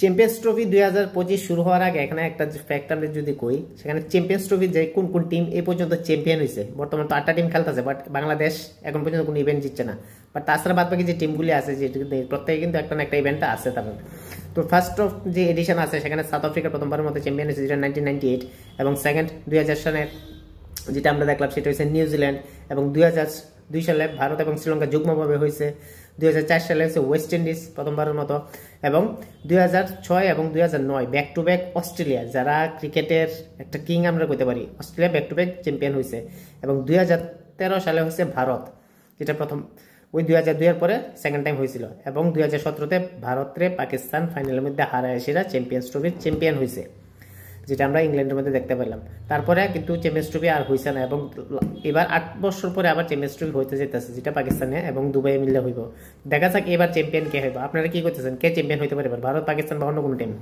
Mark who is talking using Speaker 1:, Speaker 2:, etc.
Speaker 1: Champions trophy 2025 শুরু হওয়ার আগে এখানে একটা ফ্যাক্ট আমরা যদি কই, সেখানে চ্যাম্পিয়ন্স ট্রফি যে কোন কোন টিম এই পর্যন্ত চ্যাম্পিয়ন হয়েছে, বর্তমানে তো 8টা টিম খেলতেছে, বাট বাংলাদেশ এখন পর্যন্ত কোনো ইভেন্ট জিতছে না। বাট তাছাড়া বাদ বাকি যে টিমগুলি আছে, যে প্রত্যেকে কিন্তু একটা না একটা ইভেন্টটা আছে তাদের। তো ফার্স্ট অফ যে এডিশন আছে সেখানে সাউথ আফ্রিকা প্রথমবারের মতো চ্যাম্পিয়ন হয়েছে, যেটা 1998, এবং সেকেন্ড 2000 সালের যেটা আমরা দেখলাম সেটা হচ্ছে নিউজিল্যান্ড, এবং 2002 সালে ভারত এবং শ্রীলঙ্কা যুগ্মভাবে হয়েছে, 2004 সালে হচ্ছে ওয়েস্ট ইন্ডিজ প্রথমবারের মতো, এবং 2006 এবং 2009 ব্যাক টু ব্যাক অস্ট্রেলিয়া, যারা ক্রিকেটের একটা কিং আমরা কইতে পারি, Australia back to back champion হয়েছে, এবং 2013 সালে হচ্ছে ভারত, যেটা প্রথম ওই 2002 এর পরে সেকেন্ড টাইম হয়েছিল, এবং 2017-তে ভারতরে পাকিস্তান ফাইনালের মধ্যে হারায় সেরা চ্যাম্পিয়ন্স ট্রফির চ্যাম্পিয়ন হয়েছে, যেটা আমরা ইংল্যান্ডের মধ্যে দেখতে পেলাম। তারপরে কিন্তু চ্যাম্পিয়ন্স ট্রফি আর হয়েছে না, এবং এবার 8 বছর পরে আবার চ্যাম্পিয়ন্স ট্রফি হইতে যেতেছে, যেটা পাকিস্তানে এবং দুবাইয়ে মিললে হইব। দেখা যাক এবার চ্যাম্পিয়ন কে হইব। আপনারা কি করতেছেন, কে চ্যাম্পিয়ন হইতে পারে, ভারত, পাকিস্তান বা অন্য কোনো টিম?